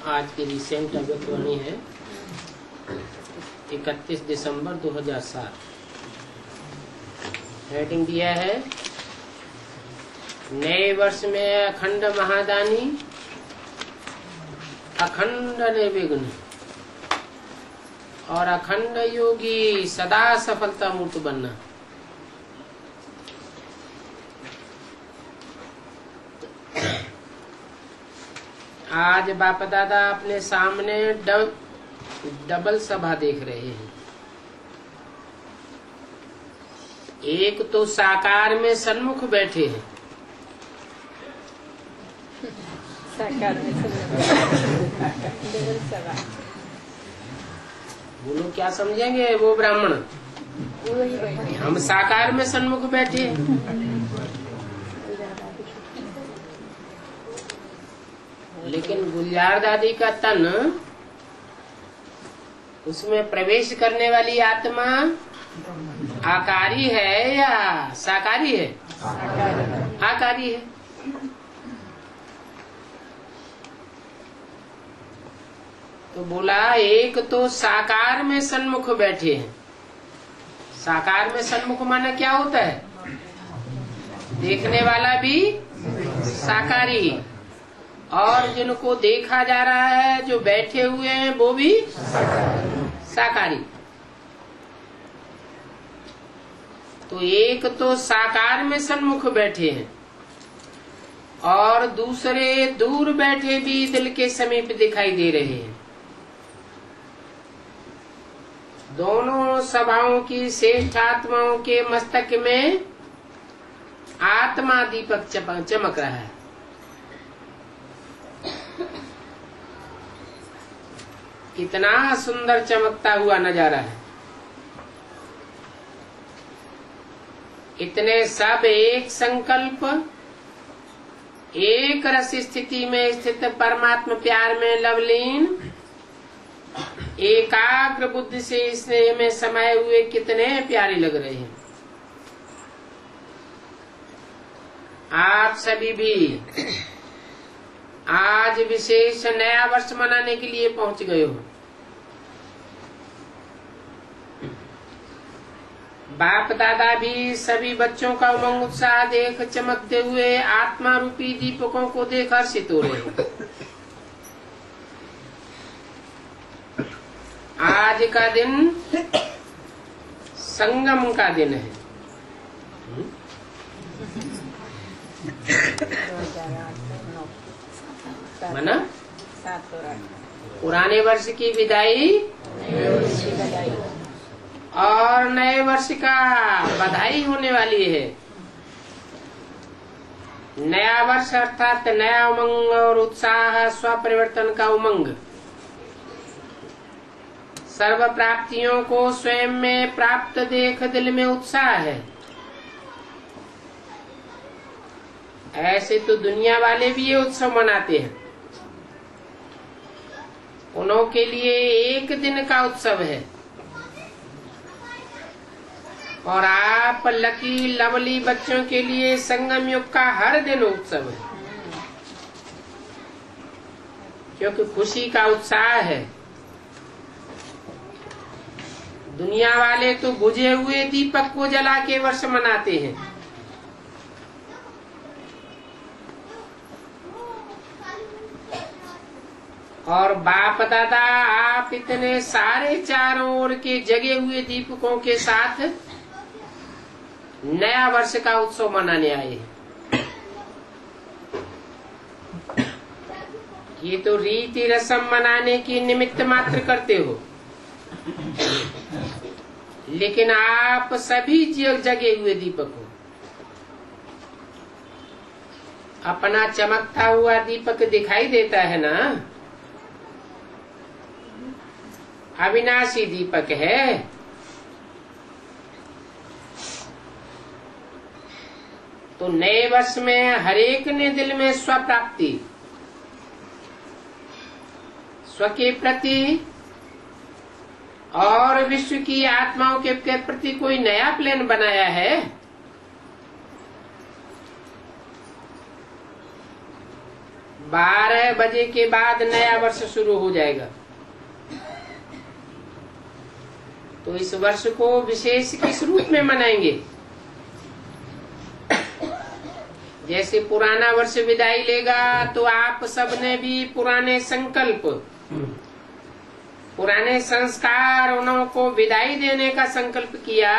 आज की रिसेंट अभिवाणी है 31 दिसंबर 2007। हेडिंग दिया है नए वर्ष में अखंड महादानी अखंड निर्विघ्न और अखंड योगी सदा सफलता मूर्त बनना। आज बाप दादा अपने सामने डबल सभा देख रहे हैं। एक तो साकार में सन्मुख बैठे हैं, साकार में डबल सभा। बोलो क्या समझेंगे वो ब्राह्मण? हम साकार में सन्मुख बैठे हैं, लेकिन गुलजार दादी का तन, उसमें प्रवेश करने वाली आत्मा आकारी है या साकारी है? आकारी है। तो बोला एक तो साकार में सन्मुख बैठे हैं। साकार में सन्मुख माना क्या होता है? देखने वाला भी साकारी और जिनको देखा जा रहा है, जो बैठे हुए हैं, वो भी साकारी। तो एक तो साकार में सन्मुख बैठे हैं और दूसरे दूर बैठे भी दिल के समीप दिखाई दे रहे हैं। दोनों सभाओं की श्रेष्ठ आत्माओं के मस्तक में आत्मा दीपक चमक रहा है। कितना सुंदर चमकता हुआ नजारा है। इतने सब एक संकल्प, एक रस स्थिति में स्थित परमात्मा प्यार में लवलीन, एकाग्र बुद्धि से स्नेह में समाये हुए कितने प्यारे लग रहे हैं। आप सभी भी आज विशेष नया वर्ष मनाने के लिए पहुंच गए हो। बाप दादा भी सभी बच्चों का उमंग उत्साह देख चमकते हुए आत्मा रूपी दीपकों को देख हर्षित हो रहे हैं। आज का दिन संगम का दिन है। मना पुराने वर्ष की विदाई और नए वर्ष का बधाई होने वाली है। नया वर्ष अर्थात नया उमंग और उत्साह, स्व परिवर्तन का उमंग, सर्व प्राप्तियों को स्वयं में प्राप्त देख दिल में उत्साह है। ऐसे तो दुनिया वाले भी ये उत्सव मनाते हैं। उन्हों के लिए एक दिन का उत्सव है और आप लकी लवली बच्चों के लिए संगम युग का हर दिन उत्सव है, क्योंकि खुशी का उत्साह है। दुनिया वाले तो बुझे हुए दीपक को जला के वर्ष मनाते हैं। और बाप दादा आप इतने सारे चारों ओर के जगे हुए दीपकों के साथ नया वर्ष का उत्सव मनाने आए हैं। ये तो रीति रस्म मनाने की निमित्त मात्र करते हो, लेकिन आप सभी जगे हुए दीपक हो। अपना चमकता हुआ दीपक दिखाई देता है ना, अविनाशी दीपक है। तो नए वर्ष में हरेक ने दिल में स्व प्राप्ति, स्व के प्रति और विश्व की आत्माओं के प्रति कोई नया प्लान बनाया है। 12 बजे के बाद नया वर्ष शुरू हो जाएगा। तो इस वर्ष को विशेष किस रूप में मनाएंगे? जैसे पुराना वर्ष विदाई लेगा तो आप सबने भी पुराने संकल्प, पुराने संस्कार उन्हों को विदाई देने का संकल्प किया।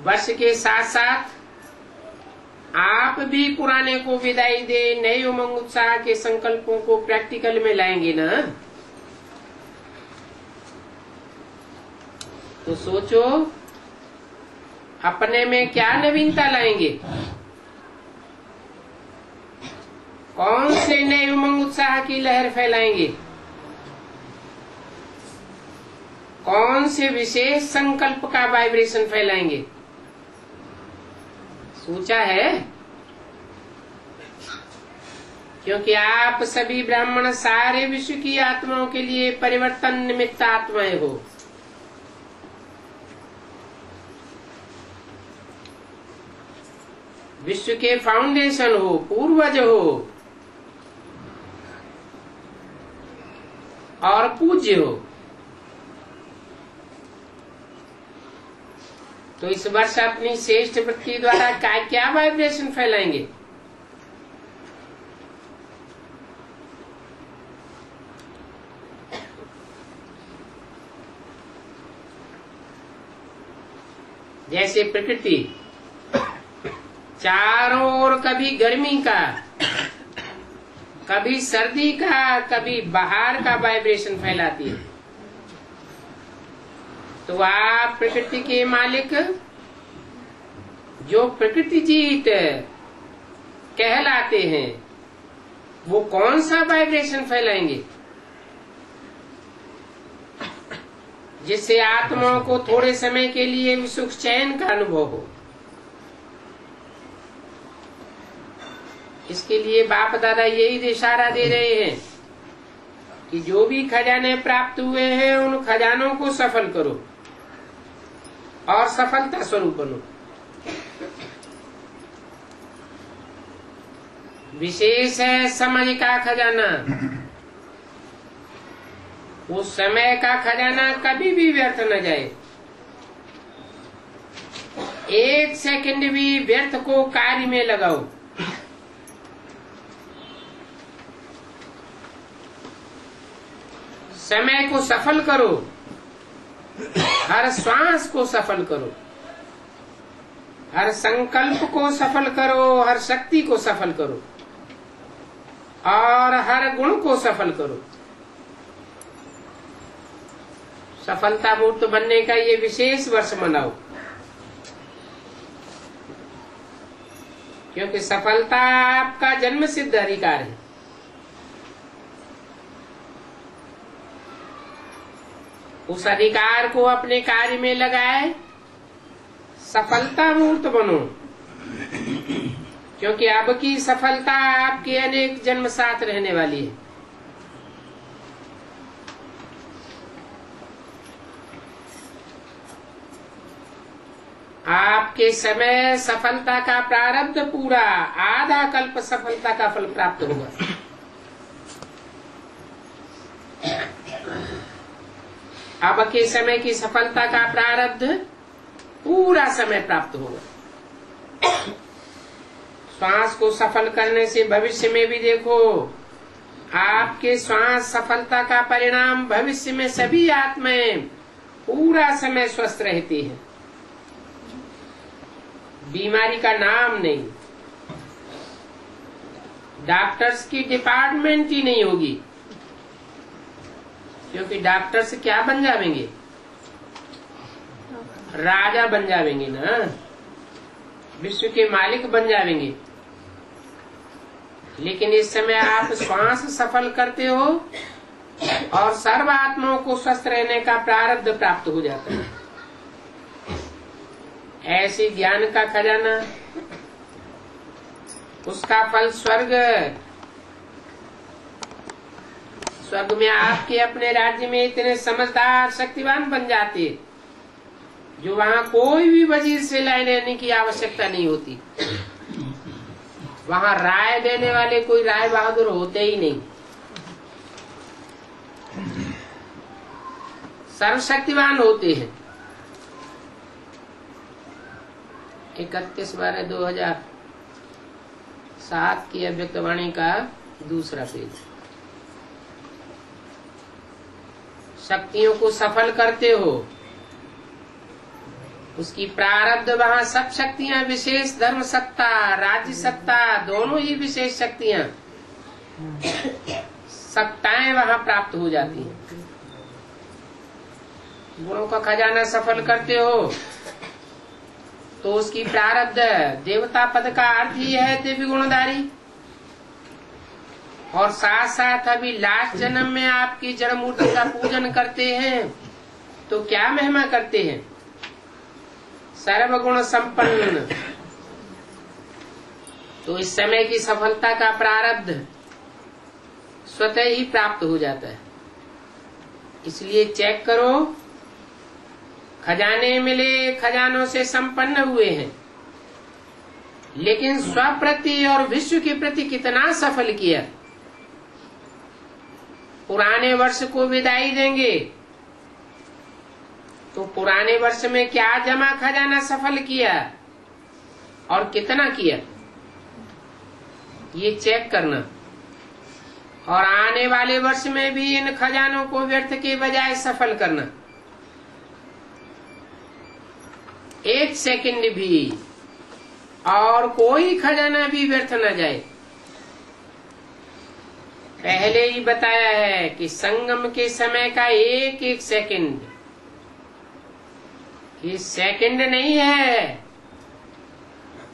वर्ष के साथ साथ आप भी पुराने को विदाई दे, नए उमंग उत्साह के संकल्पों को प्रैक्टिकल में लाएंगे ना। तो सोचो अपने में क्या नवीनता लाएंगे, कौन से नए उमंग उत्साह की लहर फैलाएंगे, कौन से विशेष संकल्प का वाइब्रेशन फैलाएंगे? सोचा है? क्योंकि आप सभी ब्राह्मण सारे विश्व की आत्माओं के लिए परिवर्तन निमित्त आत्माएं हो। विश्व के फाउंडेशन हो, पूर्वज हो और पूज्य हो। तो इस वर्ष अपनी श्रेष्ठ वृत्ति द्वारा क्या वाइब्रेशन फैलाएंगे? जैसे प्रकृति चारों ओर कभी गर्मी का, कभी सर्दी का, कभी बाहर का वाइब्रेशन फैलाती है। तो आप प्रकृति के मालिक, जो प्रकृति जीत कहलाते हैं, वो कौन सा वाइब्रेशन फैलाएंगे जिससे आत्माओं को थोड़े समय के लिए भी सुख चैन का अनुभव हो? इसके लिए बाप दादा यही इशारा दे रहे हैं कि जो भी खजाने प्राप्त हुए हैं उन खजानों को सफल करो और सफलता स्वरूप बनो। विशेष है समय का खजाना। वो समय का खजाना कभी भी व्यर्थ न जाए। एक सेकंड भी व्यर्थ को कार्य में लगाओ। समय को सफल करो, हर श्वास को सफल करो, हर संकल्प को सफल करो, हर शक्ति को सफल करो और हर गुण को सफल करो। सफलता मूर्त बनने का ये विशेष वर्ष मनाओ, क्योंकि सफलता आपका जन्म सिद्ध अधिकार है। उस अधिकार को अपने कार्य में लगाए, सफलता मूर्त बनो, क्योंकि अब की सफलता आपके अनेक जन्म साथ रहने वाली है। आपके समय सफलता का प्रारब्ध पूरा, आधा कल्प सफलता का फल प्राप्त होगा। अब के समय की सफलता का प्रारब्ध पूरा समय प्राप्त होगा। श्वास को सफल करने से भविष्य में भी देखो, आपके श्वास सफलता का परिणाम भविष्य में सभी आत्माएं पूरा समय स्वस्थ रहती है। बीमारी का नाम नहीं, डॉक्टर्स की डिपार्टमेंट ही नहीं होगी, क्योंकि डॉक्टर्स क्या बन जाएंगे? राजा बन जाएंगे ना, विश्व के मालिक बन जाएंगे। लेकिन इस समय आप श्वास सफल करते हो और सर्व आत्माओं को स्वस्थ रहने का प्रारब्ध प्राप्त हो जाता है। ऐसे ज्ञान का खजाना, उसका फल स्वर्ग। स्वर्ग में आपके अपने राज्य में इतने समझदार शक्तिवान बन जाते जो वहाँ कोई भी वजीर से राय लेने की आवश्यकता नहीं होती। वहाँ राय देने वाले कोई राय बहादुर होते ही नहीं। सर्वशक्तिवान होते हैं। 31/12/2007 की अव्यक्तवाणी का दूसरा पेज। शक्तियों को सफल करते हो, उसकी प्रारब्ध वहाँ सब शक्तियां, विशेष धर्म सत्ता, राज्य सत्ता, दोनों ही विशेष शक्तियां, सत्ताएं वहाँ प्राप्त हो जाती हैं। गुणों का खजाना सफल करते हो तो उसकी प्रारब्ध, देवता पद का अर्थ ही है दिव्य गुणधारी। और साथ साथ अभी लास्ट जन्म में आपकी जड़ मूर्ति का पूजन करते हैं तो क्या महिमा करते हैं? सर्वगुण संपन्न। तो इस समय की सफलता का प्रारब्ध स्वतः ही प्राप्त हो जाता है। इसलिए चेक करो, खजाने मिले, खजानों से संपन्न हुए हैं, लेकिन स्वप्रति और विश्व के प्रति कितना सफल किया। पुराने वर्ष को विदाई देंगे तो पुराने वर्ष में क्या जमा खजाना सफल किया और कितना किया, ये चेक करना। और आने वाले वर्ष में भी इन खजानों को व्यर्थ के बजाय सफल करना। 1 सेकंड भी और कोई खजाना भी व्यर्थ न जाए। पहले ही बताया है कि संगम के समय का 1-1 सेकंड, ये सेकंड नहीं है,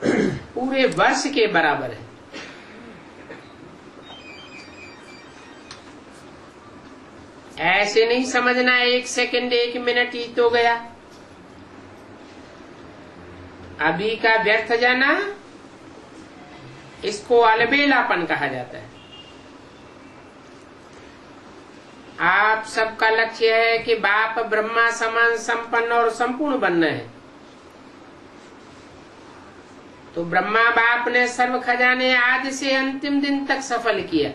पूरे वर्ष के बराबर है। ऐसे नहीं समझना 1 सेकंड 1 मिनट ही तो गया। अभी का व्यर्थ जाना, इसको अलबेलापन कहा जाता है। आप सबका लक्ष्य है कि बाप ब्रह्मा समान संपन्न और संपूर्ण बनना है। तो ब्रह्मा बाप ने सर्व खजाने आदि से अंतिम दिन तक सफल किया।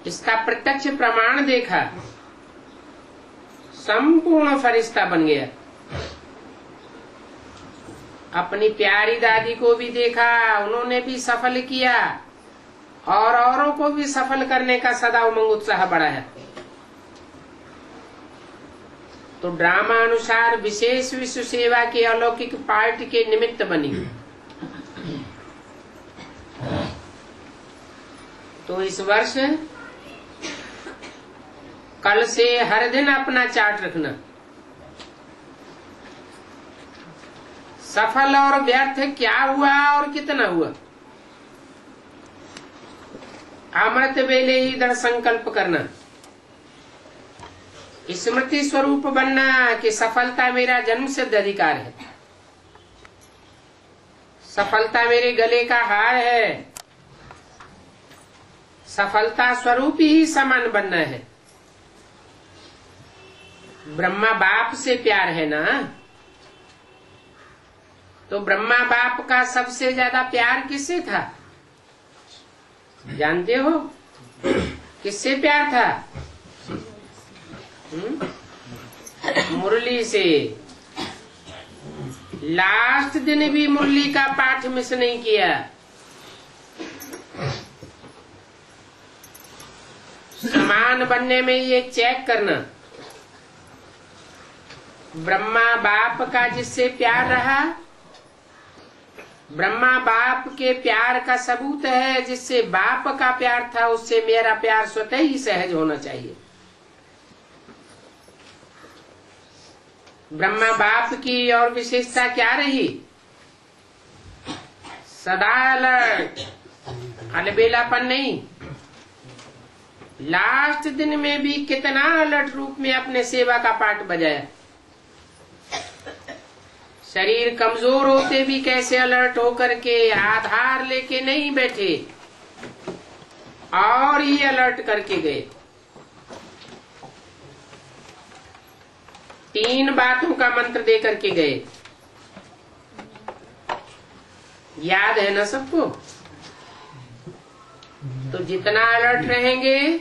इसका प्रत्यक्ष प्रमाण देखा, संपूर्ण फरिश्ता बन गया। अपनी प्यारी दादी को भी देखा, उन्होंने भी सफल किया और औरों को भी सफल करने का सदा उमंग उत्साह बढ़ाया। तो ड्रामा अनुसार विशेष विश्व सेवा के अलौकिक पार्ट के निमित्त बनी। तो इस वर्ष कल से हर दिन अपना चार्ट रखना। सफल और व्यर्थ क्या हुआ और कितना हुआ, अमृत वेले ही दृढ़ संकल्प करना। स्मृति स्वरूप बनना कि सफलता मेरा जन्म सिद्ध अधिकार है, सफलता मेरे गले का हार है, सफलता स्वरूप ही समान बनना है। ब्रह्मा बाप से प्यार है ना, तो ब्रह्मा बाप का सबसे ज्यादा प्यार किससे था जानते हो? किससे प्यार था? मुरली से। लास्ट दिन भी मुरली का पाठ मिस नहीं किया। समान बनने में ये चेक करना, ब्रह्मा बाप का जिससे प्यार रहा, ब्रह्मा बाप के प्यार का सबूत है। जिससे बाप का प्यार था उससे मेरा प्यार स्वतः ही सहज होना चाहिए। ब्रह्मा बाप की और विशेषता क्या रही? सदा अलर्ट, अलबेलापन नहीं। लास्ट दिन में भी कितना अलर्ट रूप में अपने सेवा का पाठ बजाया। शरीर कमजोर होते भी कैसे अलर्ट होकर के आधार लेके नहीं बैठे और ये अलर्ट करके गए। 3 बातों का मंत्र दे करके गए। याद है ना सबको? तो जितना अलर्ट रहेंगे,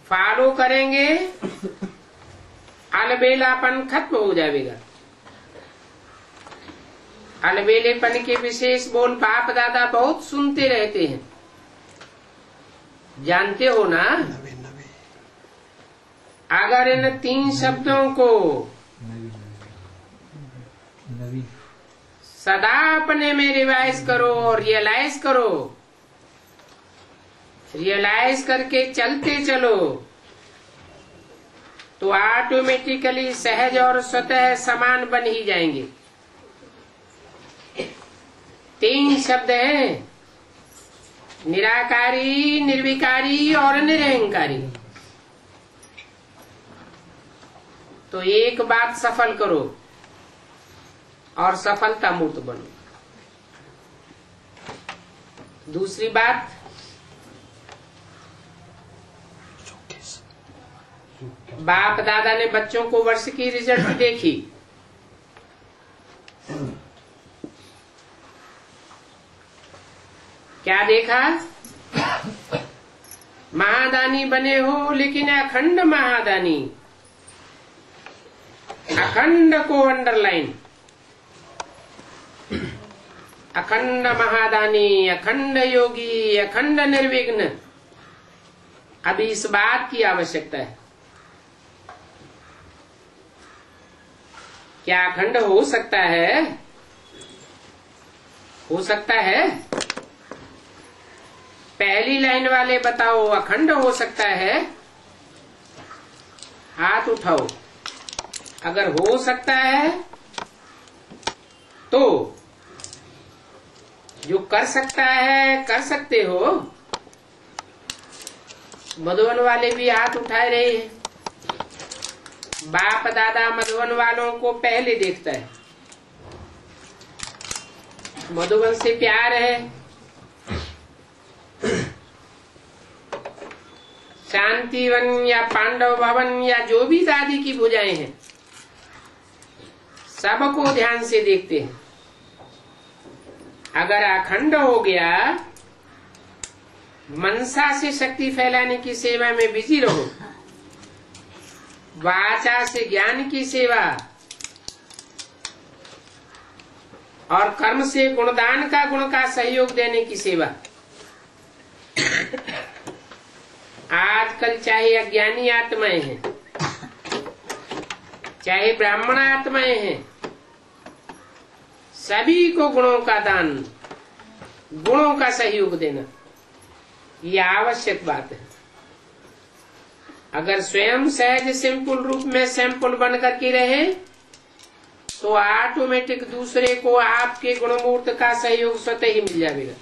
फॉलो करेंगे, अलबेलापन खत्म हो जाएगा। अलबेलेपन के विशेष बोल बाप दादा बहुत सुनते रहते हैं, जानते हो ना? अगर इन 3 शब्दों को सदा अपने में रिवाइज करो और रियलाइज करो, रियलाइज करके चलते चलो, तो ऑटोमेटिकली सहज और स्वतः समान बन ही जाएंगे। 3 शब्द हैं, निराकारी, निर्विकारी और निरहंकारी। तो एक बात सफल करो और सफलता मूर्त बनो। दूसरी बात, बाप दादा ने बच्चों को वर्ष की रिजल्ट देखी, क्या देखा? महादानी बने हो, लेकिन अखंड महादानी, अखंड को अंडरलाइन, अखंड महादानी, अखंड योगी, अखंड निर्विघ्न। अभी इस बात की आवश्यकता है, क्या अखंड हो सकता है? हो सकता है? पहली लाइन वाले बताओ, अखंड हो सकता है? हाथ उठाओ। अगर हो सकता है तो जो कर सकता है कर सकते हो। मधुबन वाले भी हाथ उठाए रहे हैं। बाप दादा मधुबन वालों को पहले देखता है, मधुबन से प्यार है। शांतिवन या पांडव भवन या जो भी दादी की भुजाएं हैं, सबको ध्यान से देखते हैं। अगर अखंड हो गया, मनसा से शक्ति फैलाने की सेवा में बिजी रहो, वाचा से ज्ञान की सेवा और कर्म से गुणदान का गुण का सहयोग देने की सेवा। आजकल चाहे अज्ञानी आत्माएं हैं, चाहे ब्राह्मण आत्माएं हैं, सभी को गुणों का दान, गुणों का सहयोग देना, ये आवश्यक बात है। अगर स्वयं सहज सिंपल रूप में सैंपल बन करके रहे तो ऑटोमेटिक दूसरे को आपके गुणमूर्त का सहयोग स्वतः ही मिल जाएगा।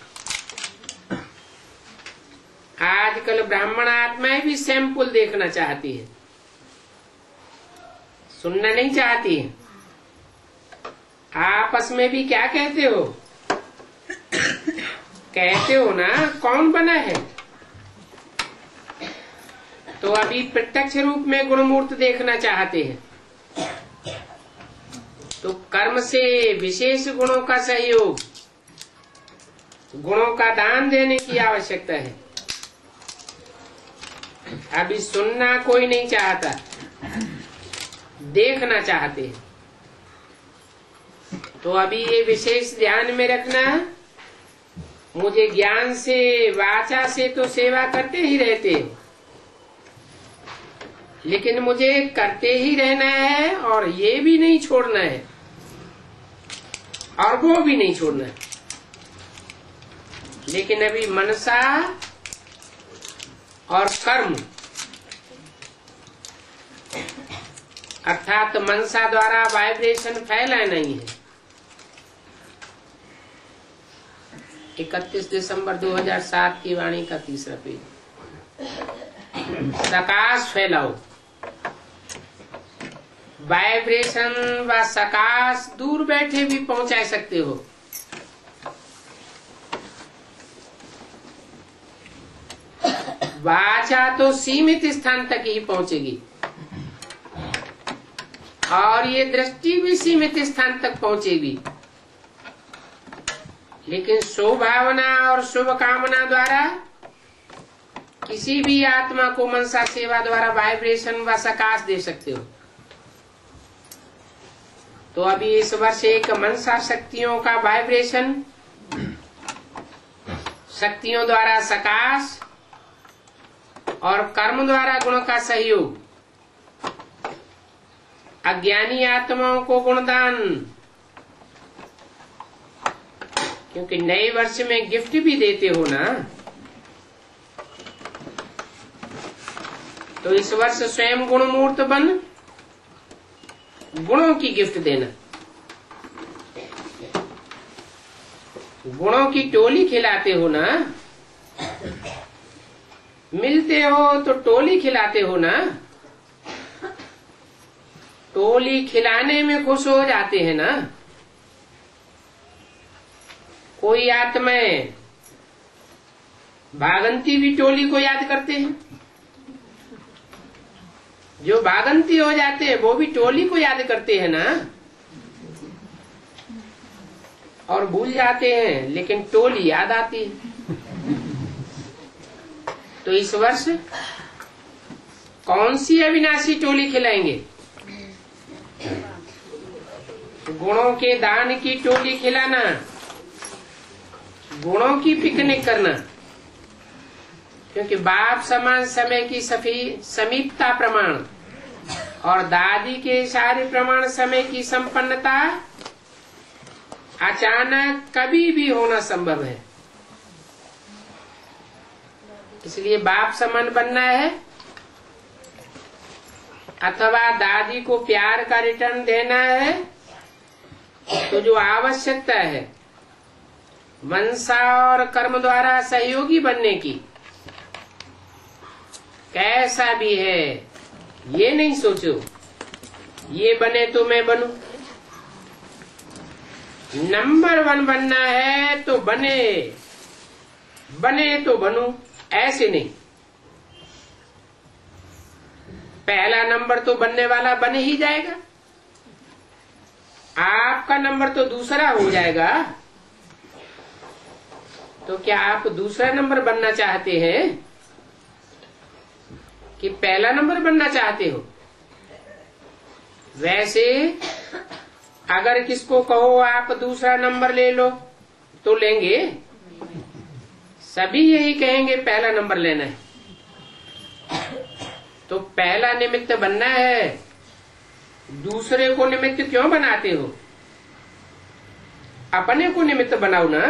आजकल ब्राह्मण आत्माएं भी सैंपल देखना चाहती है, सुनना नहीं चाहती है। आपस में भी क्या कहते हो? कहते हो ना कौन बना है? तो अभी प्रत्यक्ष रूप में गुणमूर्त देखना चाहते हैं, तो कर्म से विशेष गुणों का सहयोग, गुणों का दान देने की आवश्यकता है। अभी सुनना कोई नहीं चाहता, देखना चाहते हैं। तो अभी ये विशेष ध्यान में रखना, मुझे ज्ञान से वाचा से तो सेवा करते ही रहते हैं, लेकिन मुझे करते ही रहना है और ये भी नहीं छोड़ना है और वो भी नहीं छोड़ना है। लेकिन अभी मनसा और कर्म अर्थात मनसा द्वारा वाइब्रेशन फैलाना ही है। 31 दिसंबर 2007 की वाणी का 3रा पेज। सकाश फैलाओ, वाइब्रेशन व सकाश दूर बैठे भी पहुंचा सकते हो। वाचा तो सीमित स्थान तक ही पहुंचेगी, और ये दृष्टि भी सीमित स्थान तक पहुंचेगी, लेकिन शुभ भावना और शुभ कामना द्वारा किसी भी आत्मा को मनसा सेवा द्वारा वाइब्रेशन व सकाश दे सकते हो। तो अभी इस वर्ष एक मनसा शक्तियों का वाइब्रेशन, शक्तियों द्वारा सकाश और कर्म द्वारा गुण का सहयोग, अज्ञानी आत्माओं को गुणदान, क्योंकि नए वर्ष में गिफ्ट भी देते हो ना, तो इस वर्ष स्वयं गुणमूर्त बन गुणों की गिफ्ट देना। गुणों की टोली खिलाते हो ना, मिलते हो तो टोली खिलाते हो ना, टोली खिलाने में खुश हो जाते हैं ना। कोई आत्माएं भागंती भी टोली को याद करते हैं, जो भागंती हो जाते हैं वो भी टोली को याद करते हैं ना, और भूल जाते हैं लेकिन टोली याद आती है। तो इस वर्ष कौन सी अविनाशी टोली खिलाएंगे? गुणों के दान की टोली खिलाना, गुणों की पिकनिक करना, क्योंकि बाप समान समय की समीपता प्रमाण और दादी के सारे प्रमाण समय की संपन्नता अचानक कभी भी होना संभव है। इसलिए बाप समान बनना है अथवा दादी को प्यार का रिटर्न देना है, तो जो आवश्यकता है मनसा और कर्म द्वारा सहयोगी बनने की, कैसा भी है ये नहीं सोचो ये बने तो मैं बनूं। नंबर 1 बनना है तो बने, बने तो बनूं, ऐसे नहीं। पहला नंबर तो बनने वाला बन ही जाएगा, आपका नंबर तो दूसरा हो जाएगा। तो क्या आप दूसरा नंबर बनना चाहते हैं कि पहला नंबर बनना चाहते हो? वैसे अगर किसको कहो आप दूसरा नंबर ले लो तो लेंगे? सभी यही कहेंगे पहला नंबर लेना है। तो पहला निमित्त बनना है, दूसरे को निमित्त क्यों बनाते हो? अपने को निमित्त बनाओ ना।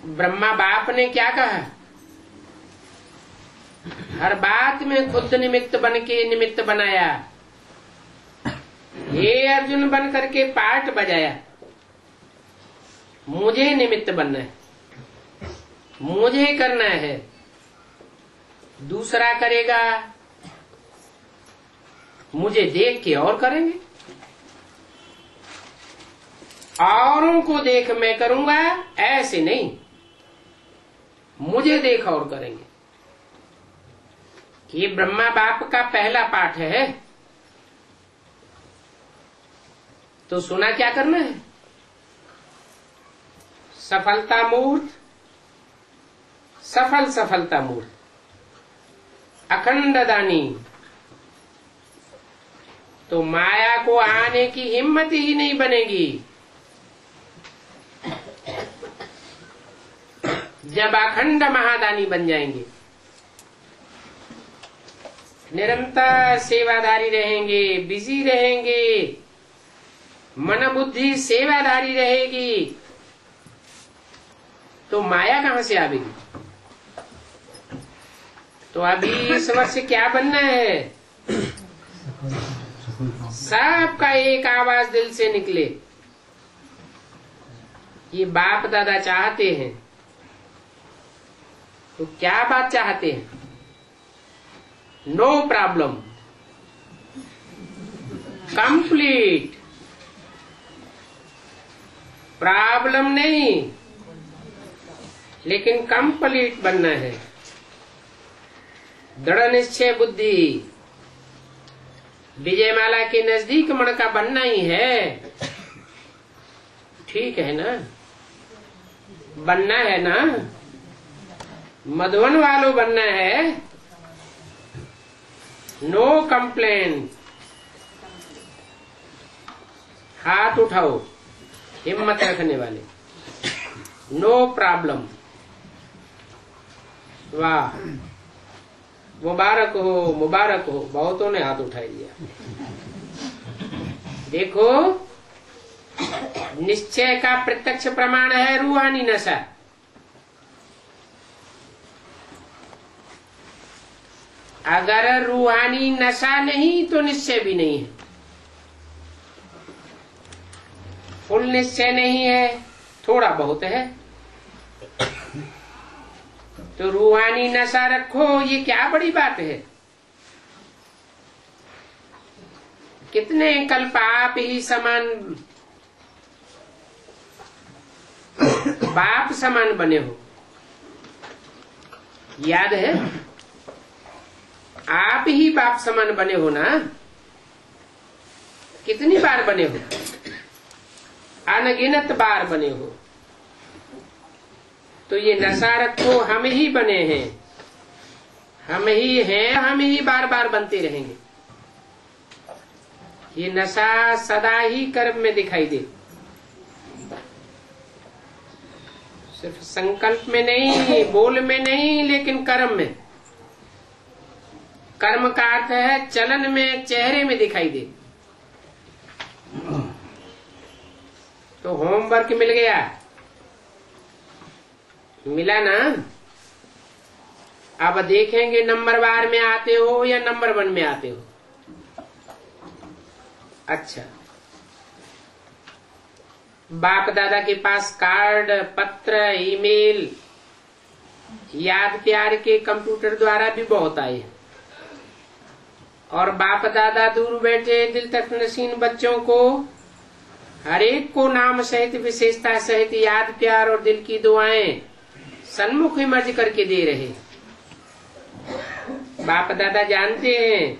ब्रह्मा बाप ने क्या कहा? हर बात में खुद निमित्त बन के निमित्त बनाया। हे अर्जुन बन करके पाठ बजाया। मुझे निमित्त बनना है, मुझे करना है, दूसरा करेगा मुझे देख के और करेंगे। औरों को देख मैं करूंगा ऐसे नहीं, मुझे देख और करेंगे। ये ब्रह्मा बाप का पहला पाठ है। तो सुना क्या करना है? सफलता मूर्त, सफल सफलता मूर्त, अखंड दानी। तो माया को आने की हिम्मत ही नहीं बनेगी जब अखंड महादानी बन जाएंगे। निरंतर सेवाधारी रहेंगे, बिजी रहेंगे, मन बुद्धि सेवाधारी रहेगी, तो माया कहां से आवेगी? तो अभी इस वर्ष क्या बनना है? सबका एक आवाज दिल से निकले, ये बाप दादा चाहते हैं। तो क्या बात चाहते हैं? No problem, complete. प्रॉब्लम नहीं, लेकिन कंप्लीट बनना है। दृढ़ निश्चय बुद्धि, विजयमाला के नजदीक मन का बनना ही है, ठीक है ना, बनना है ना, मधुवन वालों बनना है। नो कंप्लेन, हाथ उठाओ हिम्मत रखने वाले, नो प्रॉब्लम। वाह, मुबारक हो मुबारक हो, बहुतों ने हाथ उठा दिया। देखो, निश्चय का प्रत्यक्ष प्रमाण है रूहानी नशा। अगर रूहानी नशा नहीं तो निश्चय भी नहीं है, फुल निश्चय नहीं है, थोड़ा बहुत है। तो रूहानी नशा रखो, ये क्या बड़ी बात है। कितने कल्प आप ही समान बाप समान बने हो, याद है? आप ही बाप समान बने हो ना, कितनी बार बने हो? अनगिनत बार बने हो। तो ये नशा रखो, हम ही बने हैं, हम ही हैं, हम ही बार बार बनते रहेंगे। ये नशा सदा ही कर्म में दिखाई दे, सिर्फ संकल्प में नहीं, बोल में नहीं, लेकिन कर्म में। कर्म का अर्थ है चलन में, चेहरे में दिखाई दे। तो होमवर्क मिल गया, मिला ना? अब देखेंगे नंबर वार में आते हो या नंबर 1 में आते हो। अच्छा, बाप दादा के पास कार्ड, पत्र, ईमेल, याद प्यार के कंप्यूटर द्वारा भी बहुत आए, और बाप दादा दूर बैठे दिल तक नशीन बच्चों को हर एक को नाम सहित, विशेषता सहित याद प्यार और दिल की दुआएं सन्मुख इमर्ज करके दे रहे। बाप दादा जानते हैं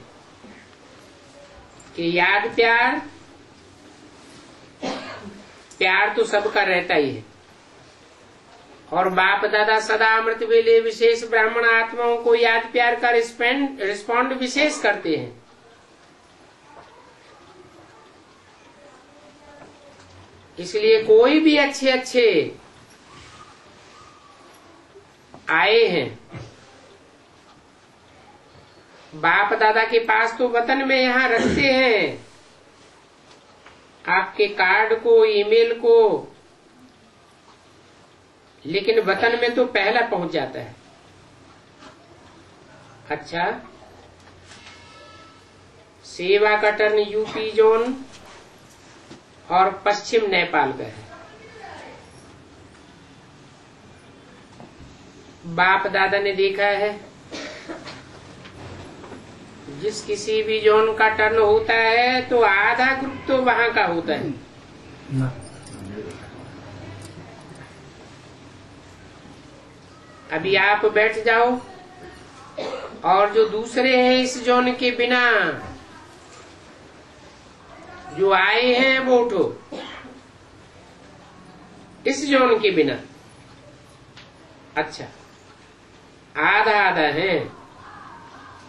कि याद प्यार, प्यार तो सबका रहता ही है, और बाप दादा सदा अमृत वेले विशेष ब्राह्मण आत्माओं को याद प्यार का रिस्पॉन्ड विशेष करते हैं। इसलिए कोई भी अच्छे अच्छे आए हैं, बाप दादा के पास तो वतन में यहाँ रखते हैं आपके कार्ड को, ईमेल को, लेकिन वतन में तो पहला पहुंच जाता है। अच्छा, सेवा का टर्न यूपी जोन और पश्चिम नेपाल का है। बाप दादा ने देखा है, जिस किसी भी जोन का टर्न होता है तो आधा ग्रुप तो वहां का होता है। अभी आप बैठ जाओ और जो दूसरे हैं इस जोन के बिना जो आए हैं वो उठो, इस जोन के बिना। अच्छा, आधा आधा है,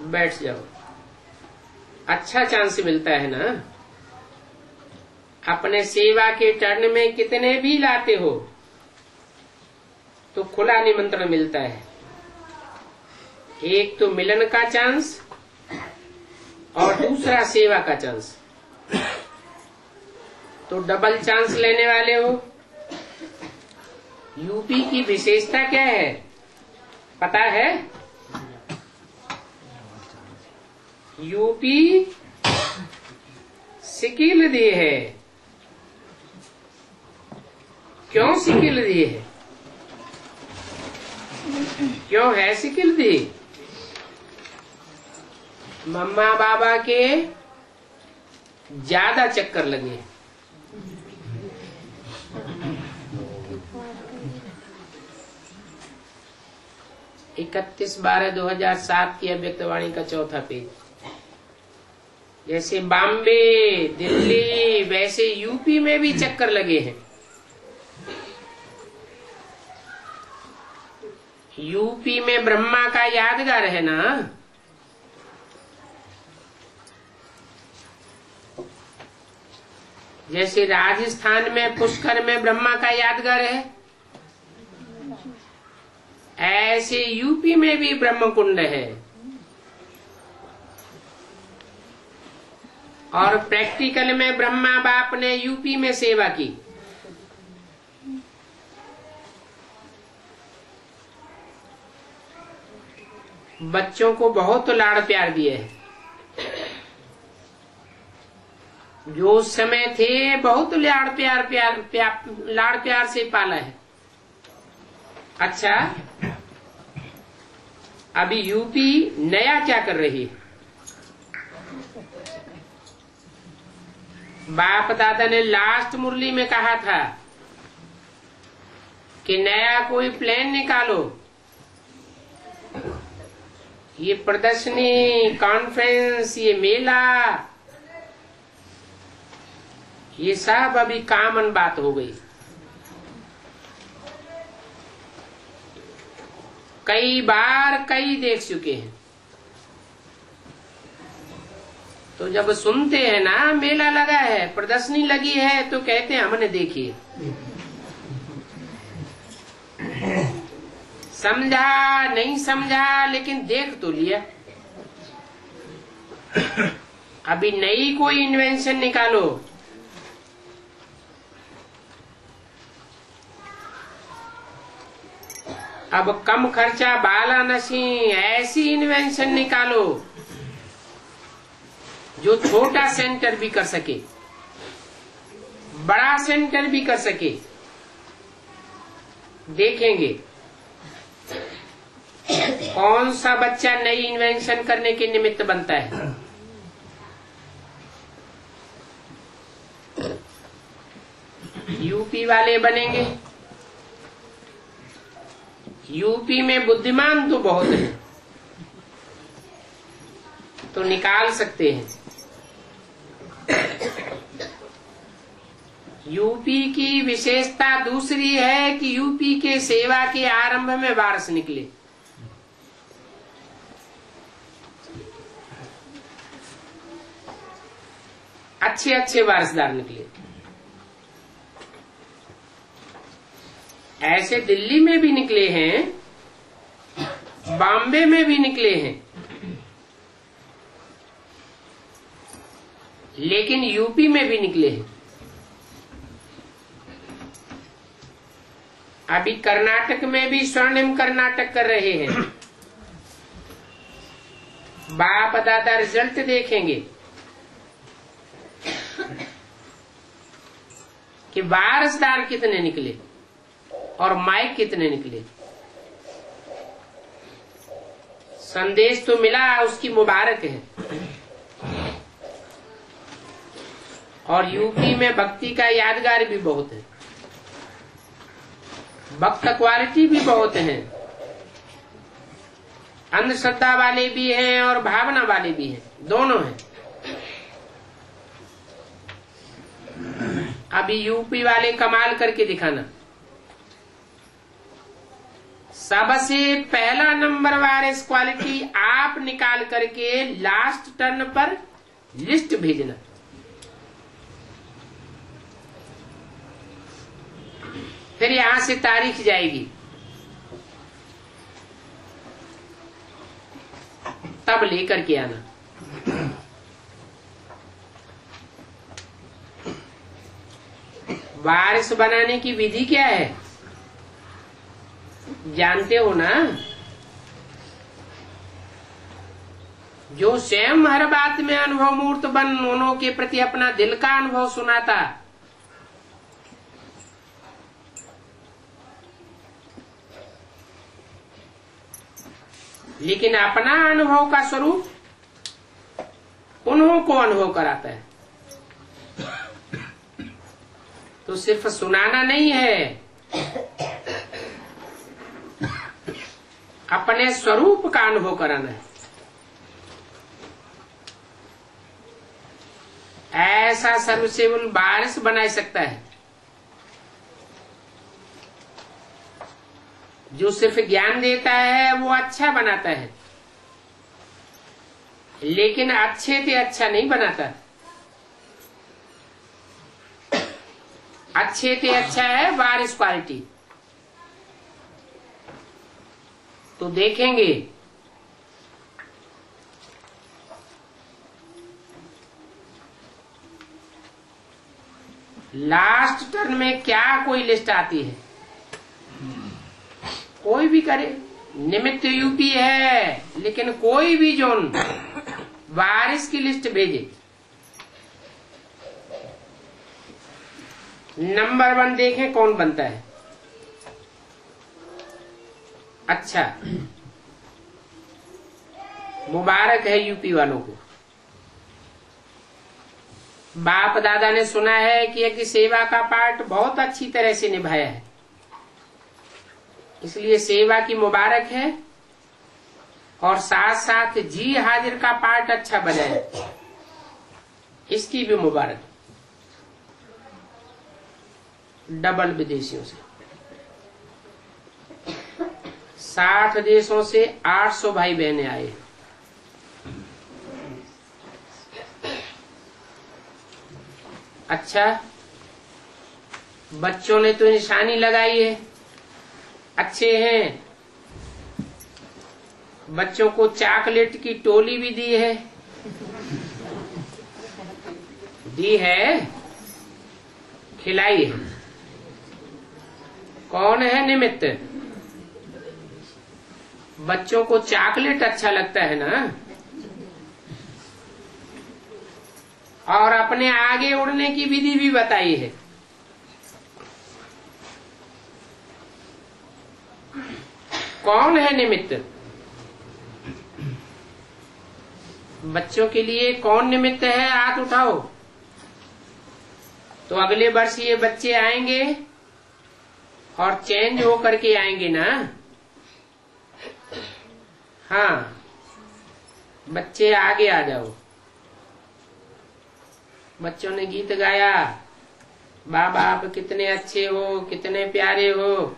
बैठ जाओ, अच्छा चांस मिलता है ना। अपने सेवा के टर्न में कितने भी लाते हो तो खुला निमंत्रण मिलता है। एक तो मिलन का चांस और दूसरा सेवा का चांस, तो डबल चांस लेने वाले हो। यूपी की विशेषता क्या है पता है? यूपी सिकिल दी है। क्यों सिकिल दी है? क्यों है सिकिल दी? मम्मा बाबा के ज्यादा चक्कर लगे। इकतीस 12/2007 की अव्यक्तवाणी का 4था पेज। जैसे बॉम्बे, दिल्ली, वैसे यूपी में भी चक्कर लगे हैं। यूपी में ब्रह्मा का यादगार है ना, जैसे राजस्थान में पुष्कर में ब्रह्मा का यादगार है, ऐसे यूपी में भी ब्रह्म कुंड है। और प्रैक्टिकल में ब्रह्मा बाप ने यूपी में सेवा की। बच्चों को बहुत लाड़ प्यार दिए है। जो समय थे बहुत लाड़ प्यार से पाला है। अच्छा, अभी यूपी नया क्या कर रही है? बाप दादा ने लास्ट मुरली में कहा था कि नया कोई प्लान निकालो। ये प्रदर्शनी, कॉन्फ्रेंस, ये मेला, ये सब अभी कॉमन बात हो गई। कई बार कई देख चुके हैं। तो जब सुनते हैं ना मेला लगा है, प्रदर्शनी लगी है, तो कहते हैं हमने देखी है। समझा नहीं समझा, लेकिन देख तो लिया। अभी नई कोई इन्वेंशन निकालो। अब कम खर्चा बाला नशी, ऐसी इन्वेंशन निकालो जो छोटा सेंटर भी कर सके, बड़ा सेंटर भी कर सके। देखेंगे कौन सा बच्चा नई इन्वेंशन करने के निमित्त बनता है। यूपी वाले बनेंगे। यूपी में बुद्धिमान तो बहुत है, तो निकाल सकते हैं। यूपी की विशेषता दूसरी है कि यूपी के सेवा के आरंभ में वारस निकले। अच्छे अच्छे वारसदार निकले। ऐसे दिल्ली में भी निकले हैं, बॉम्बे में भी निकले हैं, लेकिन यूपी में भी निकले हैं। अभी कर्नाटक में भी स्वर्णिम कर्नाटक कर रहे हैं। बाप दादा रिजल्ट देखेंगे कि वारसदार कितने निकले और माइक कितने निकले। संदेश तो मिला, उसकी मुबारक है। और यूपी में भक्ति का यादगार भी बहुत है, भक्त क्वालिटी भी बहुत है। अंधश्रद्धा वाले भी हैं और भावना वाले भी हैं, दोनों हैं। अभी यूपी वाले कमाल करके दिखाना। सबसे पहला नंबर वारिस क्वालिटी आप निकाल करके लास्ट टर्न पर लिस्ट भेजना। फिर यहां से तारीख जाएगी, तब लेकर के आना। वारिस बनाने की विधि क्या है जानते हो ना? जो स्वयं हर बात में अनुभव मूर्त बन उन्हों के प्रति अपना दिल का अनुभव सुनाता, लेकिन अपना अनुभव का स्वरूप उन्हों को अनुभव कराता है। तो सिर्फ सुनाना नहीं है, अपने स्वरूप का अनुभव कराना है। ऐसा सर्विसेबल वारिस बना सकता है जो सिर्फ ज्ञान देता है, वो अच्छा बनाता है, लेकिन अच्छे से अच्छा नहीं बनाता। अच्छे से अच्छा है वारिस क्वालिटी। तो देखेंगे लास्ट टर्न में क्या कोई लिस्ट आती है। कोई भी करे, निमित्त यूपी है, लेकिन कोई भी जोन वारिस की लिस्ट भेजे। नंबर 1 देखें कौन बनता है। अच्छा, मुबारक है यूपी वालों को। बाप दादा ने सुना है कि एक सेवा का पार्ट बहुत अच्छी तरह से निभाया है, इसलिए सेवा की मुबारक है। और साथ साथ जी हाजिर का पार्ट अच्छा बना है, इसकी भी मुबारक। डबल विदेशियों से 60 देशों से 800 भाई बहनें आए। अच्छा, बच्चों ने तो निशानी लगाई है, अच्छे हैं। बच्चों को चॉकलेट की टोली भी दी है, खिलाई है। कौन है निमित्त? बच्चों को चॉकलेट अच्छा लगता है ना, और अपने आगे उड़ने की विधि भी बताई है। कौन है निमित्त? बच्चों के लिए कौन निमित्त है? हाथ उठाओ। तो अगले वर्ष ये बच्चे आएंगे और चेंज हो करके आएंगे ना। हाँ, बच्चे आगे आ जाओ। बच्चों ने गीत गाया, बाबा आप कितने अच्छे हो, कितने प्यारे हो।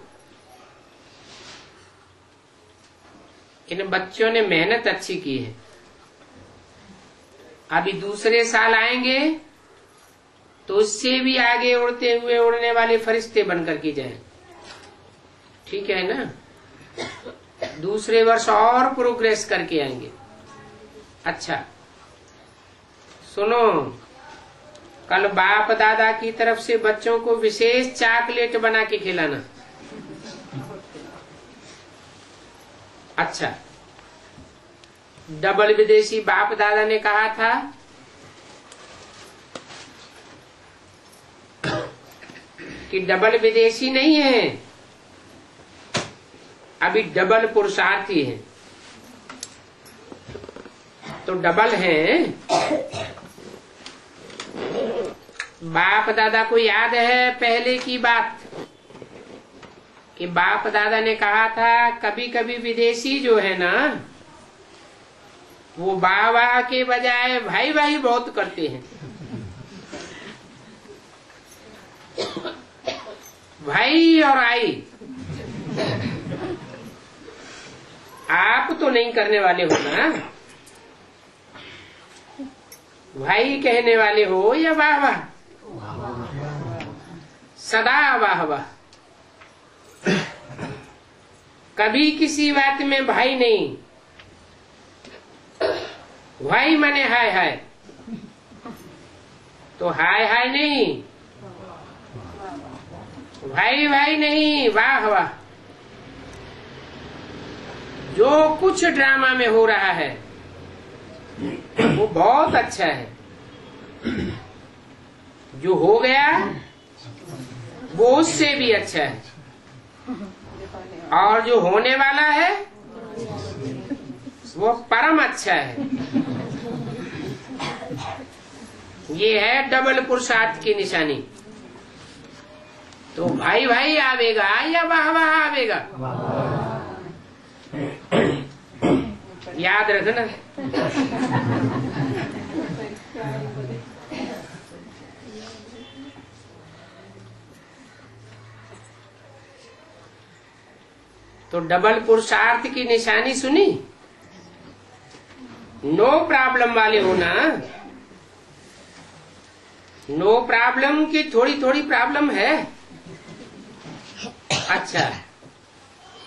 इन बच्चों ने मेहनत अच्छी की है। अभी दूसरे साल आएंगे तो उससे भी आगे उड़ते हुए उड़ने वाले फरिश्ते बन करके जाएं। ठीक है ना? दूसरे वर्ष और प्रोग्रेस करके आएंगे। अच्छा सुनो, कल बाप दादा की तरफ से बच्चों को विशेष चॉकलेट बना के खिलाना। अच्छा, डबल विदेशी बाप दादा ने कहा था कि डबल विदेशी नहीं है, अभी डबल पुरुषार्थी है। तो डबल है। बाप दादा को याद है पहले की बात कि बाप दादा ने कहा था कभी कभी विदेशी जो है ना, वो वाह वाह के बजाय भाई भाई बहुत करते हैं। भाई और आई, आप तो नहीं करने वाले हो ना? भाई कहने वाले हो या वाह वाह? सदा वाह वाह। कभी किसी बात में भाई नहीं। भाई माने हाय हाय, तो हाय हाय नहीं, भाई भाई नहीं, वाह वाह। जो कुछ ड्रामा में हो रहा है वो बहुत अच्छा है। जो हो गया वो उससे भी अच्छा है, और जो होने वाला है वो परम अच्छा है। ये है डबल पुरुषार्थ की निशानी। तो भाई भाई आवेगा या वाह वाह आवेगा? याद रखना। तो डबल पुरुषार्थ की निशानी सुनी। नो प्रॉब्लम वाले हो ना, नो प्रॉब्लम की थोड़ी थोड़ी प्रॉब्लम है। अच्छा,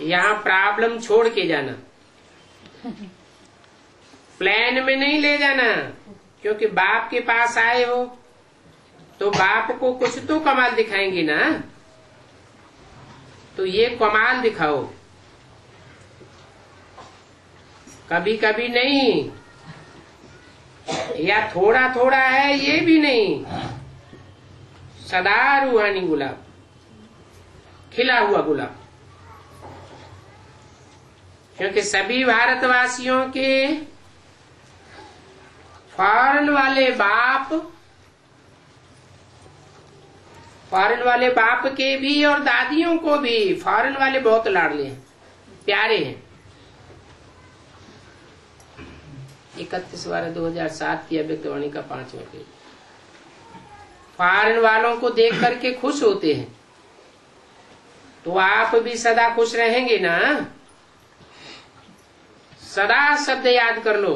यहाँ प्रॉब्लम छोड़ के जाना, प्लान में नहीं ले जाना, क्योंकि बाप के पास आए हो तो बाप को कुछ तो कमाल दिखाएंगे ना, तो ये कमाल दिखाओ, कभी कभी नहीं, या थोड़ा थोड़ा है ये भी नहीं, सदा रूहानी गुलाब, खिला हुआ गुलाब। क्योंकि सभी भारतवासियों के फॉरेन वाले बाप के भी और दादियों को भी फॉरेन वाले बहुत लाडले हैं, प्यारे हैं। 31/12/2007 की अव्यक्तवाणी का 5वां पेज। फॉरेन वालों को देख करके खुश होते हैं, तो आप भी सदा खुश रहेंगे ना। सदा शब्द याद कर लो,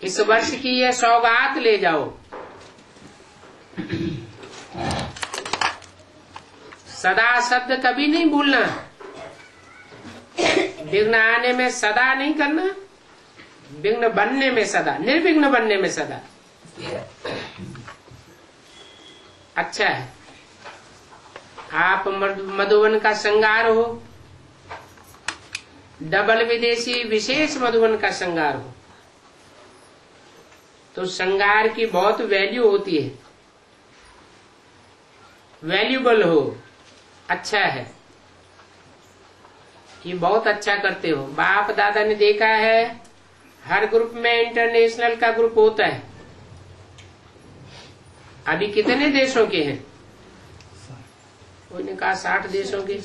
इस वर्ष की यह सौगात ले जाओ। सदा शब्द कभी नहीं भूलना, विघ्न आने में सदा नहीं करना, विघ्न बनने में सदा, निर्विघ्न बनने में सदा। अच्छा है, आप मधुवन का श्रृंगार हो, डबल विदेशी विशेष मधुवन का श्रृंगार हो, तो श्रृंगार की बहुत वैल्यू होती है, वैल्यूबल हो, अच्छा है, ये बहुत अच्छा करते हो। बाप दादा ने देखा है हर ग्रुप में इंटरनेशनल का ग्रुप होता है। अभी कितने देशों के हैं? कोई ने कहा 60 देशों के।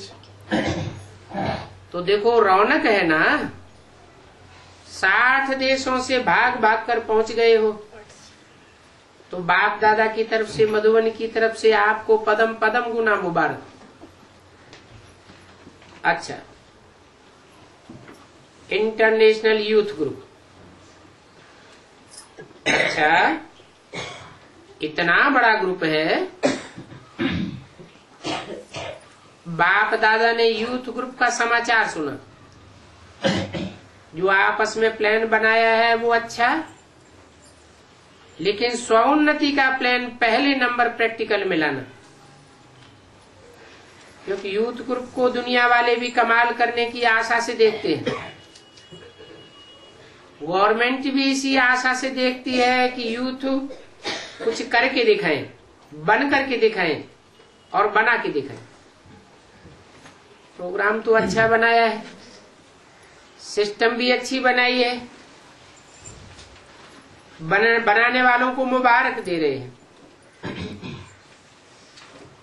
तो देखो रौनक है ना, 60 देशों से भाग भाग कर पहुंच गए हो, तो बाप दादा की तरफ से, मधुबन की तरफ से आपको पदम पदम गुना मुबारक। अच्छा, इंटरनेशनल यूथ ग्रुप, अच्छा इतना बड़ा ग्रुप है। बाप दादा ने यूथ ग्रुप का समाचार सुना, जो आपस में प्लान बनाया है वो अच्छा, लेकिन स्वोन्नति का प्लान पहले नंबर प्रैक्टिकल में लाना, क्योंकि यूथ ग्रुप को दुनिया वाले भी कमाल करने की आशा से देखते हैं। गवर्नमेंट भी इसी आशा से देखती है कि यूथ कुछ करके दिखाएं, बन करके दिखाएं और बना के दिखाएं। प्रोग्राम तो अच्छा बनाया है, सिस्टम भी अच्छी बनाई है, बनाने वालों को मुबारक दे रहे हैं।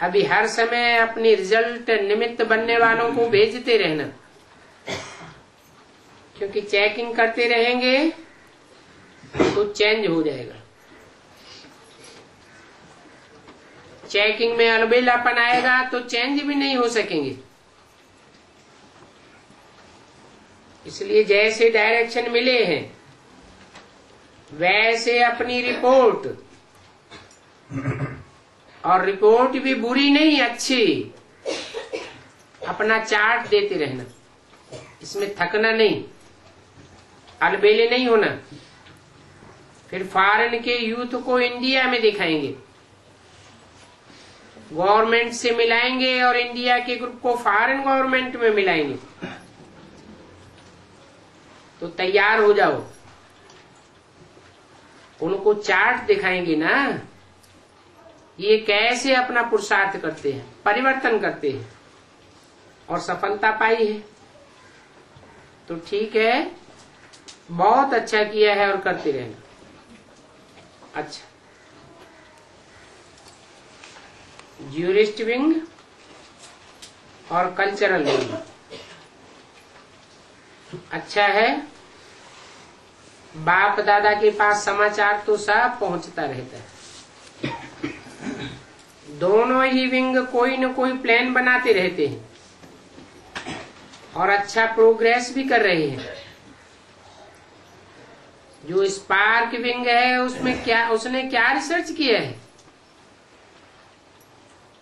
अभी हर समय अपनी रिजल्ट निमित्त बनने वालों को भेजते रहना, क्योंकि चेकिंग करते रहेंगे तो चेंज हो जाएगा। चेकिंग में अलबेलापन आएगा तो चेंज भी नहीं हो सकेंगे। इसलिए जैसे डायरेक्शन मिले हैं वैसे अपनी रिपोर्ट, और रिपोर्ट भी बुरी नहीं अच्छी, अपना चार्ट देते रहना, इसमें थकना नहीं, अलबेले नहीं होना। फिर फॉरेन के यूथ को इंडिया में दिखाएंगे, गवर्नमेंट से मिलाएंगे और इंडिया के ग्रुप को फॉरेन गवर्नमेंट में मिलाएंगे। तो तैयार हो जाओ, उनको चार्ट दिखाएंगे ना, ये कैसे अपना पुरुषार्थ करते हैं, परिवर्तन करते हैं और सफलता पाई है। तो ठीक है, बहुत अच्छा किया है और करते रहना। अच्छा, ज्यूरिस्ट विंग और कल्चरल विंग अच्छा है। बाप दादा के पास समाचार तो सब पहुंचता रहता है। दोनों ही विंग कोई न कोई प्लान बनाते रहते हैं। और अच्छा प्रोग्रेस भी कर रहे हैं। जो स्पार्क विंग है उसने क्या रिसर्च किया है?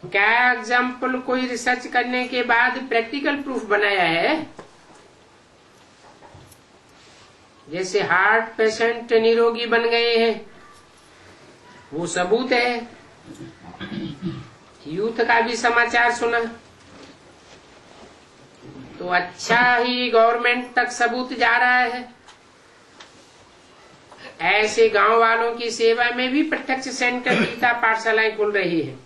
क्या एग्जाम्पल कोई रिसर्च करने के बाद प्रैक्टिकल प्रूफ बनाया है? जैसे हार्ट पेशेंट निरोगी बन गए हैं, वो सबूत है। यूथ का भी समाचार सुना तो अच्छा ही गवर्नमेंट तक सबूत जा रहा है। ऐसे गांव वालों की सेवा में भी प्रत्यक्ष सेंटर गीता पाठशालाएं खुल रही है।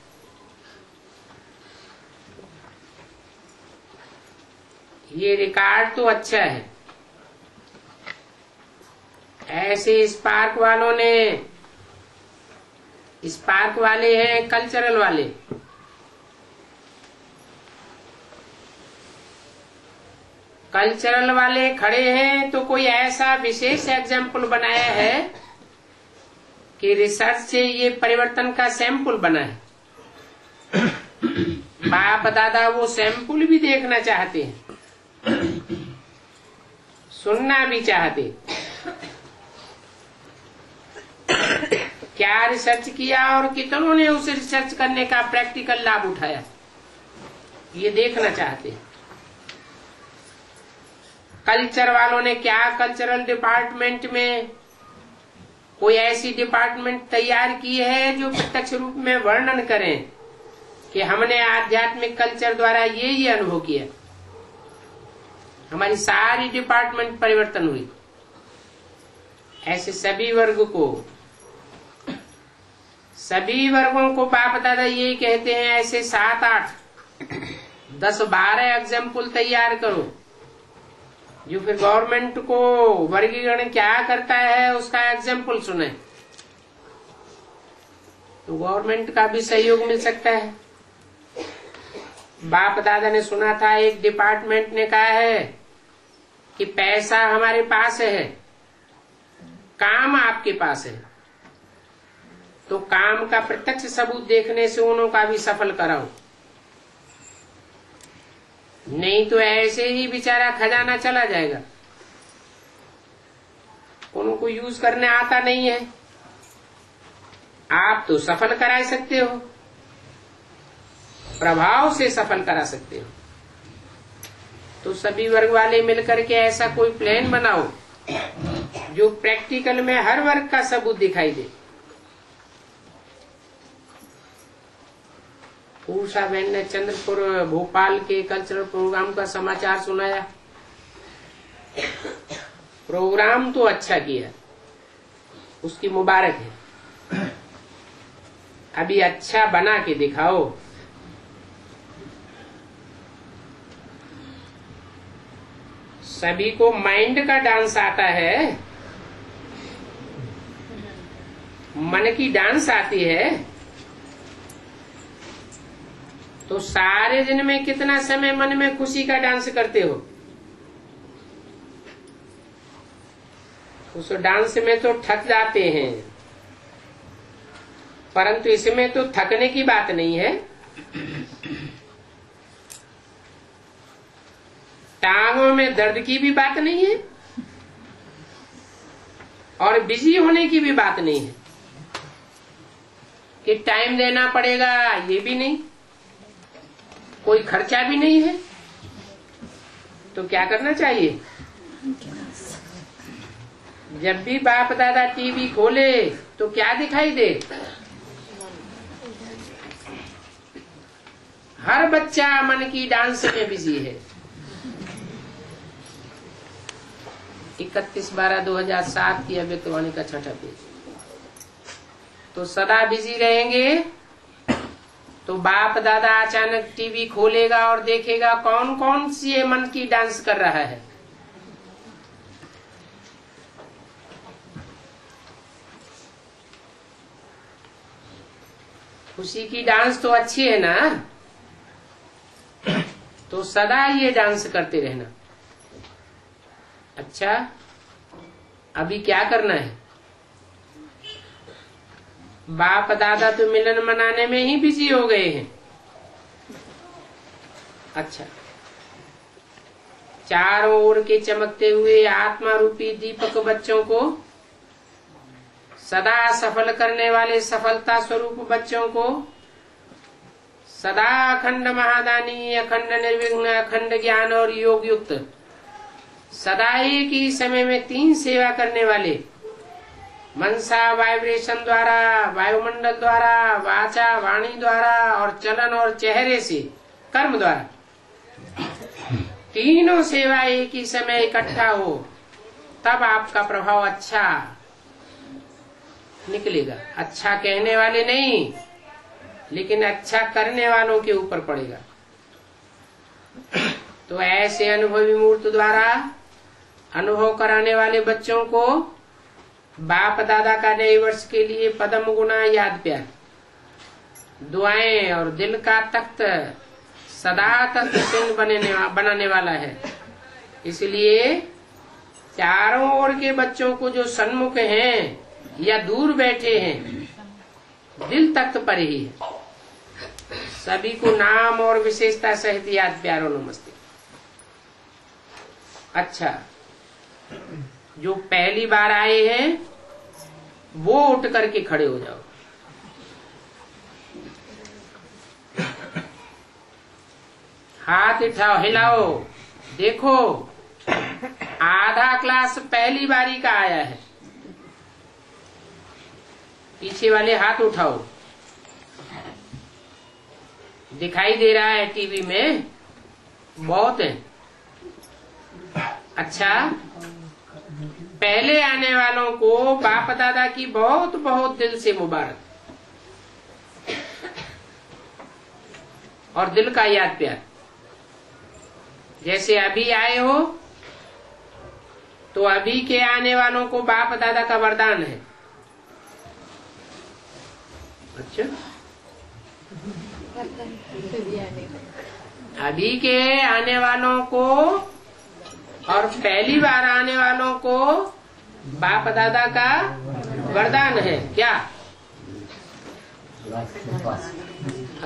ये रिकॉर्ड तो अच्छा है। ऐसे स्पार्क वाले हैं, कल्चरल वाले। कल्चरल वाले खड़े हैं तो कोई ऐसा विशेष एग्जाम्पल बनाया है कि रिसर्च से ये परिवर्तन का सैंपल बना है। बाप दादा वो सैंपल भी देखना चाहते हैं, सुनना भी चाहते। क्या रिसर्च किया और कितनों ने उस रिसर्च करने का प्रैक्टिकल लाभ उठाया, ये देखना चाहते हैं। कल्चर वालों ने क्या कल्चरल डिपार्टमेंट में कोई ऐसी डिपार्टमेंट तैयार की है जो प्रत्यक्ष रूप में वर्णन करें कि हमने आध्यात्मिक कल्चर द्वारा ये अनुभव किया, हमारी सारी डिपार्टमेंट परिवर्तन हुई। ऐसे सभी वर्गों को बाप दादा ये कहते हैं, ऐसे 7, 8, 10, 12 एग्जाम्पल तैयार करो जो फिर गवर्नमेंट को वर्गीकरण क्या करता है उसका एग्जाम्पल सुने तो गवर्नमेंट का भी सहयोग मिल सकता है। बाप दादा ने सुना था एक डिपार्टमेंट ने कहा है कि पैसा हमारे पास है, काम आपके पास है, तो काम का प्रत्यक्ष सबूत देखने से उन्हों का भी सफल कराओ, नहीं तो ऐसे ही बेचारा खजाना चला जाएगा। उनको यूज करने आता नहीं है, आप तो सफल करा सकते हो, प्रभाव से सफल करा सकते हो। तो सभी वर्ग वाले मिलकर के ऐसा कोई प्लान बनाओ जो प्रैक्टिकल में हर वर्ग का सबूत दिखाई दे। उषा बहन ने चंद्रपुर भोपाल के कल्चरल प्रोग्राम का समाचार सुनाया। प्रोग्राम तो अच्छा किया, उसकी मुबारक है। अभी अच्छा बना के दिखाओ। सभी को माइंड का डांस आता है, मन की डांस आती है, तो सारे दिन में कितना समय मन में खुशी का डांस करते हो? उस डांस में तो थक जाते हैं, परंतु इसमें तो थकने की बात नहीं है, टांगों में दर्द की भी बात नहीं है और बिजी होने की भी बात नहीं है कि टाइम देना पड़ेगा, ये भी नहीं, कोई खर्चा भी नहीं है। तो क्या करना चाहिए? जब भी बाप दादा टीवी खोले तो क्या दिखाई दे? हर बच्चा मन की डांस में बिजी है। 31/12/2007 की अव्यक्तवाणी का 6ठा पेज। तो सदा बिजी रहेंगे तो बाप दादा अचानक टीवी खोलेगा और देखेगा कौन कौन सी मन की डांस कर रहा है। खुशी की डांस तो अच्छी है ना, तो सदा ये डांस करते रहना। अच्छा, अभी क्या करना है? बाप दादा तो मिलन मनाने में ही बिजी हो गए हैं। अच्छा, चारों ओर के चमकते हुए आत्मा रूपी दीपक बच्चों को, सदा सफल करने वाले सफलता स्वरूप बच्चों को, सदा अखंड महादानी, अखंड निर्विघ्न, अखंड ज्ञान और योग युक्त, सदा एक ही समय में 3 सेवा करने वाले, मनसा वाइब्रेशन द्वारा, वायुमंडल द्वारा, वाचा वाणी द्वारा और चलन और चेहरे से कर्म द्वारा तीनों सेवा एक ही समय इकट्ठा हो, तब आपका प्रभाव अच्छा निकलेगा। अच्छा कहने वाले नहीं, लेकिन अच्छा करने वालों के ऊपर पड़ेगा। तो ऐसे अनुभवी मूर्त द्वारा अनुभव कराने वाले बच्चों को बाप दादा का नए वर्ष के लिए पद्म गुना याद प्यार, दुआएं और दिल का तख्त सदा तक चिन्ह बनाने वाला है। इसलिए चारों ओर के बच्चों को जो सन्मुख हैं या दूर बैठे हैं, दिल तख्त पर ही है, सभी को नाम और विशेषता सहित याद प्यारो नमस्ते। अच्छा, जो पहली बार आए हैं वो उठ करके खड़े हो जाओ। हाथ उठाओ, हिलाओ। देखो, आधा क्लास पहली बारी का आया है। पीछे वाले हाथ उठाओ। दिखाई दे रहा है टीवी में, बहुत है। अच्छा, पहले आने वालों को बाप दादा की बहुत बहुत दिल से मुबारक और दिल का याद प्यार। जैसे अभी आए हो, तो अभी के आने वालों को बाप दादा का वरदान है। अच्छा, अभी के आने वालों को और पहली बार आने वालों को बाप दादा का वरदान है। क्या?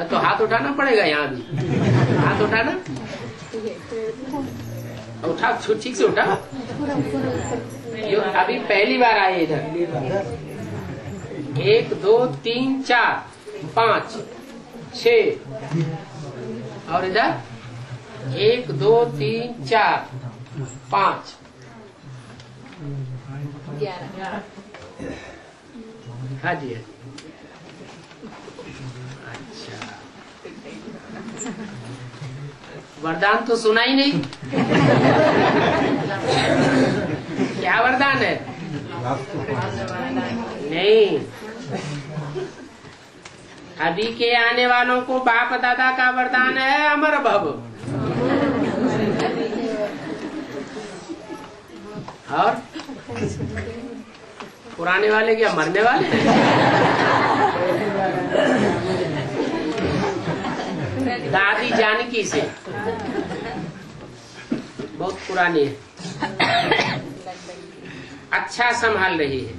तो हाथ उठाना पड़ेगा। यहाँ भी हाथ उठाना, उठा, ठीक से उठा। अभी पहली बार आए इधर। 1 2 3 4 5 6 और इधर 1 2 3 4 5 11। हाँ जी, अच्छा, वरदान तो सुना ही नहीं। क्या वरदान है? नहीं, अभी के आने वालों को बाप दादा का वरदान है अमर भव। और पुराने वाले क्या मरने वाले? दादी जानकी से बहुत पुरानी है, अच्छा संभाल रही है।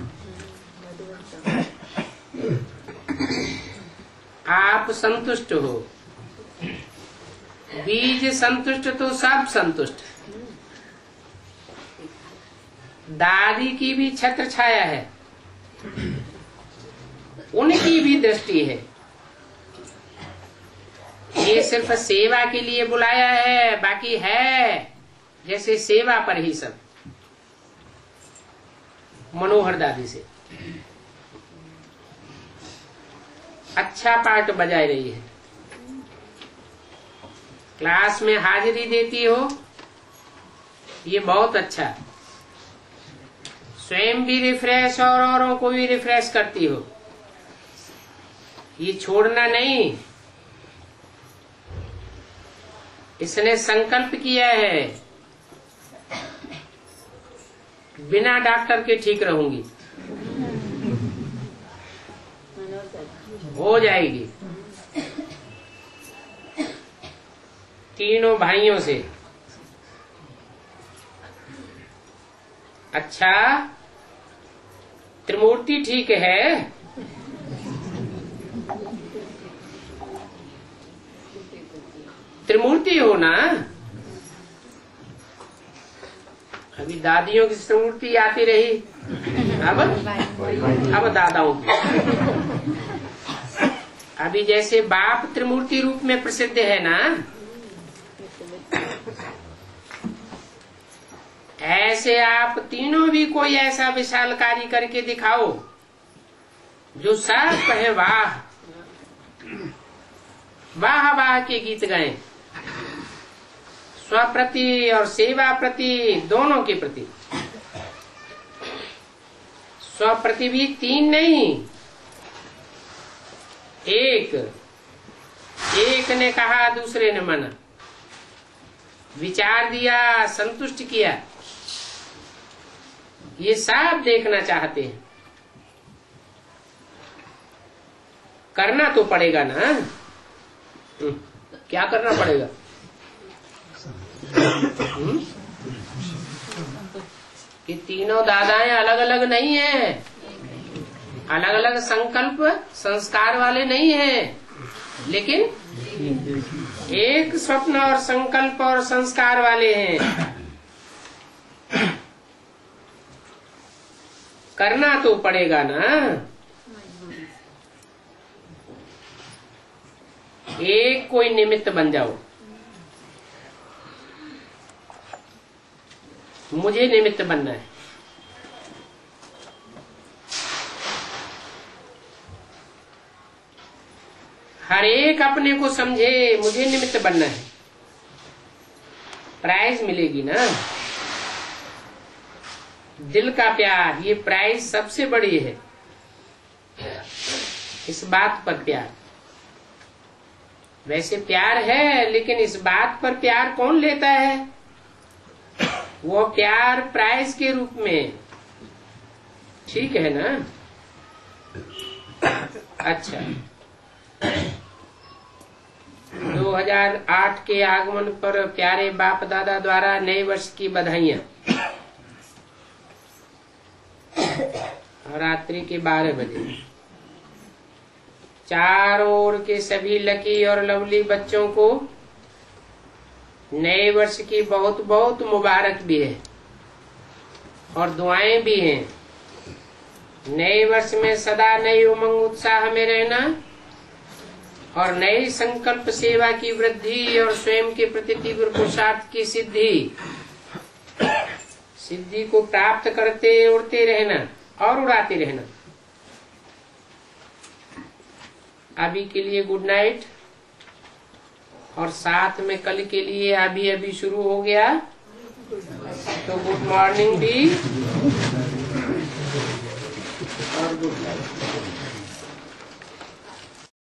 आप संतुष्ट हो, बीज संतुष्ट तो सब संतुष्ट। दादी की भी छत्र छाया है, उनकी भी दृष्टि है। ये सिर्फ सेवा के लिए बुलाया है, बाकी है जैसे सेवा पर ही सब। मनोहर दादी से अच्छा पाठ बजाय रही है, क्लास में हाजिरी देती हो, ये बहुत अच्छा। स्वयं भी रिफ्रेश और औरों को भी रिफ्रेश करती हो, ये छोड़ना नहीं। इसने संकल्प किया है, बिना डॉक्टर के ठीक रहूंगी, हो जाएगी। तीनों भाइयों से। अच्छा, त्रिमूर्ति ठीक है, त्रिमूर्ति हो ना, अभी दादियों की स्मृति आती रही, अब दादाओं की। अभी जैसे बाप त्रिमूर्ति रूप में प्रसिद्ध है ना, ऐसे आप तीनों भी कोई ऐसा विशाल कार्य करके दिखाओ जो सब कहे वाह वाह वाह के गीत गाएं, स्वप्रति और सेवा प्रति दोनों के प्रति। स्वप्रति भी 3 नहीं, एक ने कहा, दूसरे ने माना, विचार दिया, संतुष्ट किया, ये सब देखना चाहते हैं। करना तो पड़ेगा ना। क्या करना पड़ेगा? कि तीनों दादाएं अलग अलग नहीं है, अलग अलग संकल्प संस्कार वाले नहीं हैं, लेकिन एक स्वप्न और संकल्प और संस्कार वाले हैं। करना तो पड़ेगा ना। एक कोई निमित्त बन जाओ। मुझे निमित्त बनना है। हर एक अपने को समझे, मुझे निमित्त बनना है, प्राइज मिलेगी ना। दिल का प्यार, ये प्राइज सबसे बड़ी है। इस बात पर प्यार, वैसे प्यार है, लेकिन इस बात पर प्यार कौन लेता है? वो प्यार प्राइज के रूप में, ठीक है ना। अच्छा, 2008 के आगमन पर प्यारे बाप दादा द्वारा नए वर्ष की बधाइयां। रात्रि के 12 बजे चारों ओर के सभी लकी और लवली बच्चों को नए वर्ष की बहुत बहुत मुबारक भी है और दुआएं भी हैं। नए वर्ष में सदा नई उमंग उत्साह में रहना और नई संकल्प सेवा की वृद्धि और स्वयं के प्रति तीव्र पुरुषार्थ की सिद्धि को प्राप्त करते उड़ते रहना और उड़ाते रहना। अभी के लिए गुड नाइट, और साथ में कल के लिए अभी शुरू हो गया तो गुड मॉर्निंग भी।